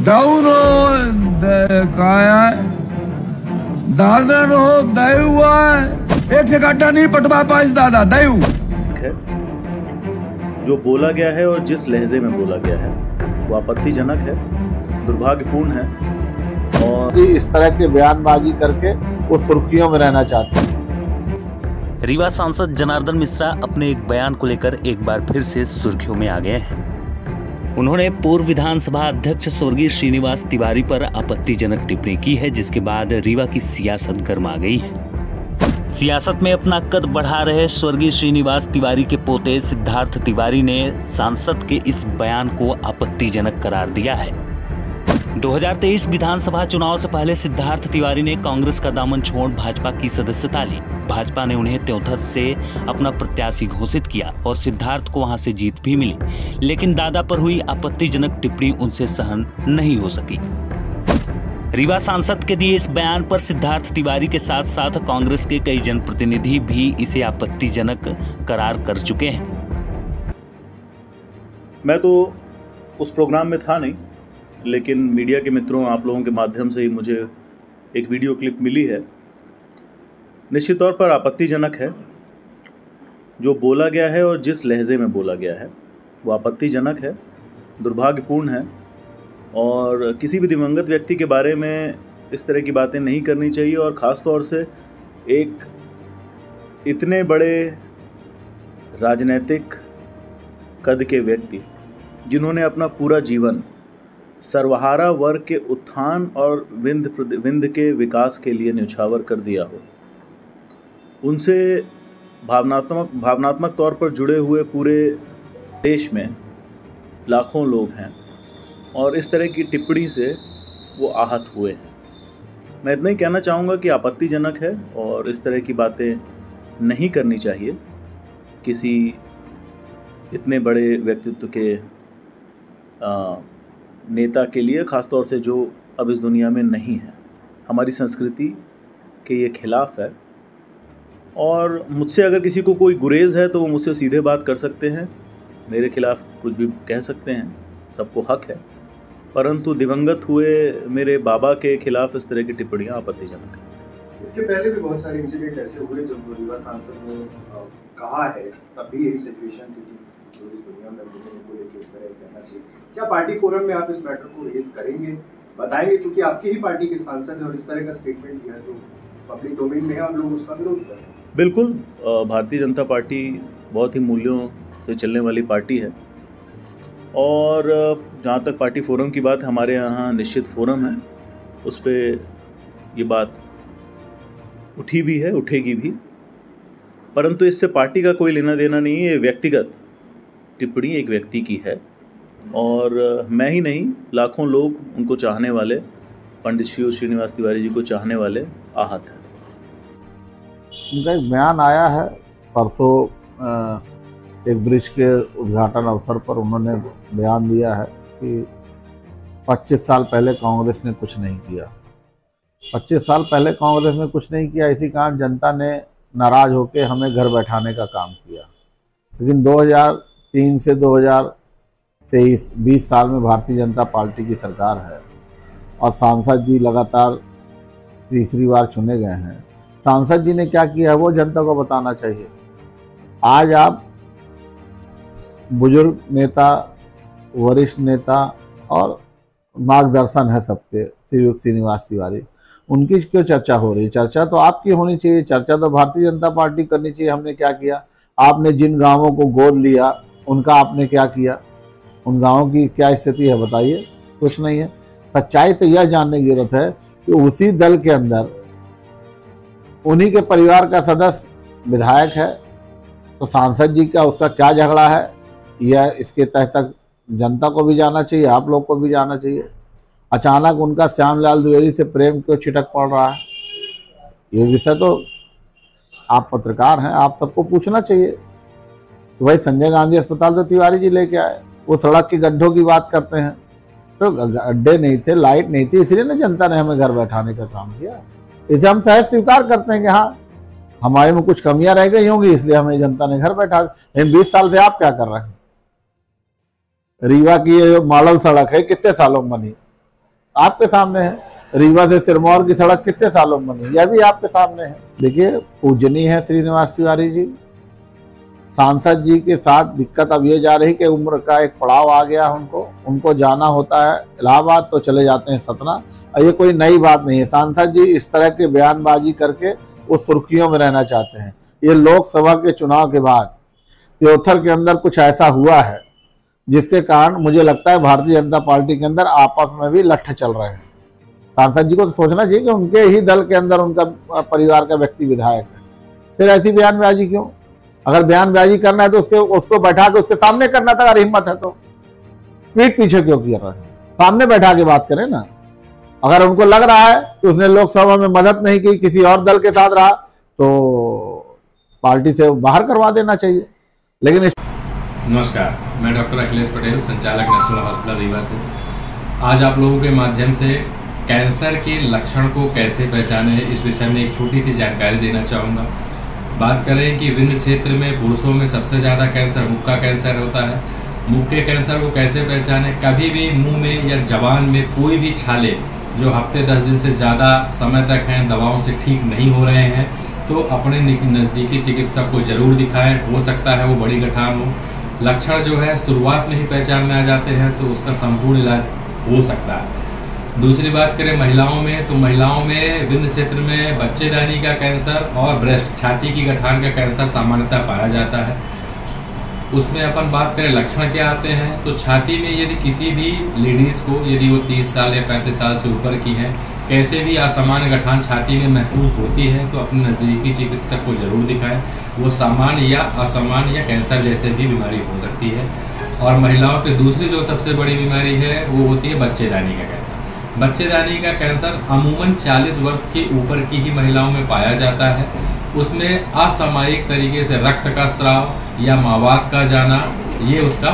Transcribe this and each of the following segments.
दौनो काया दादा नो दयु एक गड्ढा नहीं पटवा पाइस दादा दयु है। जो बोला गया है और जिस लहजे में बोला गया है वो आपत्तिजनक है, दुर्भाग्यपूर्ण है और इस तरह के बयानबाजी करके वो सुर्खियों में रहना चाहते हैं। रीवा सांसद जनार्दन मिश्रा अपने एक बयान को लेकर एक बार फिर से सुर्खियों में आ गए हैं। उन्होंने पूर्व विधानसभा अध्यक्ष स्वर्गीय श्रीनिवास तिवारी पर आपत्तिजनक टिप्पणी की है, जिसके बाद रीवा की सियासत गर्मा गई है। सियासत में अपना कद बढ़ा रहे स्वर्गीय श्रीनिवास तिवारी के पोते सिद्धार्थ तिवारी ने सांसद के इस बयान को आपत्तिजनक करार दिया है। 2023 विधानसभा चुनाव से पहले सिद्धार्थ तिवारी ने कांग्रेस का दामन छोड़ भाजपा की सदस्यता ली। भाजपा ने उन्हें त्योंथर से अपना प्रत्याशी घोषित किया और सिद्धार्थ को वहां से जीत भी मिली, लेकिन दादा पर हुई आपत्तिजनक टिप्पणी उनसे सहन नहीं हो सकी। रीवा सांसद के दिए इस बयान पर सिद्धार्थ तिवारी के साथ साथ कांग्रेस के कई जनप्रतिनिधि भी इसे आपत्तिजनक करार कर चुके हैं। मैं तो उस प्रोग्राम में था नहीं, लेकिन मीडिया के मित्रों आप लोगों के माध्यम से ही मुझे एक वीडियो क्लिप मिली है। निश्चित तौर पर आपत्तिजनक है। जो बोला गया है और जिस लहजे में बोला गया है वो आपत्तिजनक है, दुर्भाग्यपूर्ण है और किसी भी दिवंगत व्यक्ति के बारे में इस तरह की बातें नहीं करनी चाहिए और ख़ास तौर से एक इतने बड़े राजनीतिक कद के व्यक्ति जिन्होंने अपना पूरा जीवन सर्वहारा वर्ग के उत्थान और विंध्य के विकास के लिए न्यौछावर कर दिया हो, उनसे भावनात्मक तौर पर जुड़े हुए पूरे देश में लाखों लोग हैं और इस तरह की टिप्पणी से वो आहत हुए हैं। मैं इतना ही कहना चाहूँगा कि आपत्तिजनक है और इस तरह की बातें नहीं करनी चाहिए किसी इतने बड़े व्यक्तित्व के नेता के लिए, ख़ासतौर से जो अब इस दुनिया में नहीं है। हमारी संस्कृति के ये खिलाफ है और मुझसे अगर किसी को कोई गुरेज है तो वो मुझसे सीधे बात कर सकते हैं, मेरे खिलाफ कुछ भी कह सकते हैं, सबको हक है। परंतु दिवंगत हुए मेरे बाबा के खिलाफ इस तरह की टिप्पणियाँ आपत्तिजनक है। इसके पहले भी बहुत सारे इंसिडेंट ऐसे हुए जब रीवा सांसद ने कहा है, तब भी यही सिचुएशन थी जो इस दुनिया में मुझे को लेकर इस तरह कहना चाहिए। क्या पार्टी फोरम में आप इस मैटर को रेज करेंगे, बताएंगे, चूंकि आपकी ही पार्टी के सांसद है और इस तरह का स्टेटमेंट दिया जो पब्लिक डोमेन में है और लोग उसका विरोध कर रहे हैं? बिल्कुल, भारतीय जनता पार्टी बहुत ही मूल्यों से चलने वाली पार्टी है और जहाँ तक पार्टी फोरम की बात, हमारे यहाँ निश्चित फोरम है, उस पर ये बात उठी भी है, उठेगी भी। परंतु इससे पार्टी का कोई लेना देना नहीं है। ये व्यक्तिगत टिप्पणी एक व्यक्ति की है और मैं ही नहीं, लाखों लोग, उनको चाहने वाले, पंडित श्रीनिवास तिवारी जी को चाहने वाले आहत हैं। उनका एक बयान आया है परसों, एक ब्रिज के उद्घाटन अवसर पर उन्होंने बयान दिया है कि 25 साल पहले कांग्रेस ने कुछ नहीं किया। 25 साल पहले कांग्रेस ने कुछ नहीं किया, इसी कारण जनता ने नाराज होकर हमें घर बैठाने का काम किया। लेकिन 2003 से 2023 20 साल में भारतीय जनता पार्टी की सरकार है और सांसद जी लगातार तीसरी बार चुने गए हैं। सांसद जी ने क्या किया है वो जनता को बताना चाहिए। आज आप बुजुर्ग नेता, वरिष्ठ नेता और मार्गदर्शन है सबके, श्रीनिवास तिवारी, उनकी क्यों चर्चा हो रही? चर्चा तो आपकी होनी चाहिए, चर्चा तो भारतीय जनता पार्टी करनी चाहिए। हमने क्या किया? आपने जिन गांवों को गोद लिया उनका आपने क्या किया? उन गांवों की क्या स्थिति है बताइए? कुछ नहीं है। सच्चाई तो यह जानने की जरूरत है कि उसी दल के अंदर उन्हीं के परिवार का सदस्य विधायक है, तो सांसद जी का उसका क्या झगड़ा है, यह इसके तह तक जनता को भी जाना चाहिए, आप लोग को भी जाना चाहिए। अचानक उनका श्यामलाल द्विवेदी से प्रेम क्यों छिटक पड़ रहा है, ये विषय तो आप पत्रकार हैं, आप सबको पूछना चाहिए। तो भाई संजय गांधी अस्पताल तो तिवारी जी लेके आए, वो सड़क के गड्ढों की बात करते हैं, तो गड्ढे नहीं थे, लाइट नहीं थी, इसलिए ना जनता ने हमें घर बैठाने का काम किया। इसे हम सहज स्वीकार करते हैं कि हाँ हमारे में कुछ कमियां रह गई होंगी, इसलिए हमें जनता ने घर बैठा। लेकिन 20 साल से आप क्या कर रहे हैं? रीवा की ये मॉडल सड़क है, कितने सालों में बनी? आपके सामने है। रीवा से सिरमौर की सड़क कितने सालों में बनी, यह भी आपके सामने है। देखिए, पूजनीय है श्रीनिवास तिवारी जी। सांसद जी के साथ दिक्कत अब ये जा रही कि उम्र का एक पड़ाव आ गया उनको जाना होता है इलाहाबाद तो चले जाते हैं सतना। और ये कोई नई बात नहीं है। सांसद जी इस तरह के बयानबाजी करके वो सुर्खियों में रहना चाहते हैं। ये लोकसभा के चुनाव के बाद त्योथर के अंदर कुछ ऐसा हुआ है जिसके कारण मुझे लगता है भारतीय जनता पार्टी के अंदर आपस में भी लट्ठ चल रहे हैं। सांसद जी को तो सोचना चाहिए कि उनके ही दल के अंदर उनका परिवार का व्यक्ति विधायक है, फिर ऐसी बयानबाजी क्यों? अगर बयानबाजी करना है तो उसको बैठा के उसके सामने करना था। अगर हिम्मत है तो पीठ पीछे क्यों किया रहा है? सामने बैठा के बात करें ना। अगर उनको लग रहा है कि उसने लोकसभा में मदद नहीं की, किसी और दल के साथ रहा, तो पार्टी से बाहर करवा देना चाहिए। लेकिन नमस्कार, मैं डॉक्टर अखिलेश पटेल, संचालक नेशनल हॉस्पिटल रीवा से। आज आप लोगों के माध्यम से कैंसर के लक्षण को कैसे पहचाने इस विषय में एक छोटी सी जानकारी देना चाहूँगा। बात करें कि विंध्य क्षेत्र में पुरुषों में सबसे ज़्यादा कैंसर मुख का कैंसर होता है। मुख के कैंसर को कैसे पहचाने? कभी भी मुंह में या जबान में कोई भी छाले जो हफ्ते 10 दिन से ज़्यादा समय तक हैं, दवाओं से ठीक नहीं हो रहे हैं, तो अपने नज़दीकी चिकित्सक को जरूर दिखाएं। हो सकता है वो बड़ी गठान हो। लक्षण जो है शुरुआत में ही पहचान में आ जाते हैं तो उसका संपूर्ण इलाज हो सकता है। दूसरी बात करें महिलाओं में, तो महिलाओं में विंध्य क्षेत्र में बच्चेदानी का कैंसर और ब्रेस्ट छाती की गठान का कैंसर सामान्यतः पाया जाता है। उसमें अपन बात करें लक्षण क्या आते हैं, तो छाती में यदि किसी भी लेडीज को, यदि वो 30 साल या 35 साल से ऊपर की हैं, कैसे भी असामान्य गठान छाती में महसूस होती है तो अपने नज़दीकी चिकित्सक को जरूर दिखाएं। वो सामान्य या असामान्य या कैंसर जैसे भी बीमारी हो सकती है। और महिलाओं की दूसरी जो सबसे बड़ी बीमारी है वो होती है बच्चेदानी का कैंसर। बच्चेदानी का कैंसर अमूमन 40 वर्ष के ऊपर की ही महिलाओं में पाया जाता है। उसमें असामयिक तरीके से रक्त का स्राव या मावात का जाना, ये उसका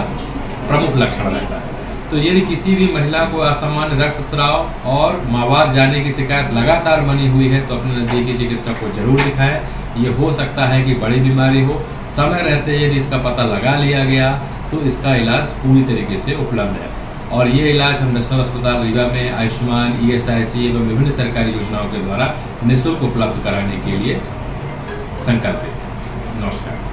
प्रमुख लक्षण रहता है। तो यदि किसी भी महिला को असामान्य रक्तस्राव और मावात जाने की शिकायत लगातार बनी हुई है तो अपने नजदीकी चिकित्सक को जरूर दिखाएं। ये हो सकता है कि बड़ी बीमारी हो। समय रहते यदि इसका पता लगा लिया गया तो इसका इलाज पूरी तरीके से उपलब्ध है। और ये इलाज हम नेशनल अस्पताल रीवा में आयुष्मान, ESIC एवं विभिन्न सरकारी योजनाओं के द्वारा निःशुल्क उपलब्ध कराने के लिए संकल्पित है। नमस्कार।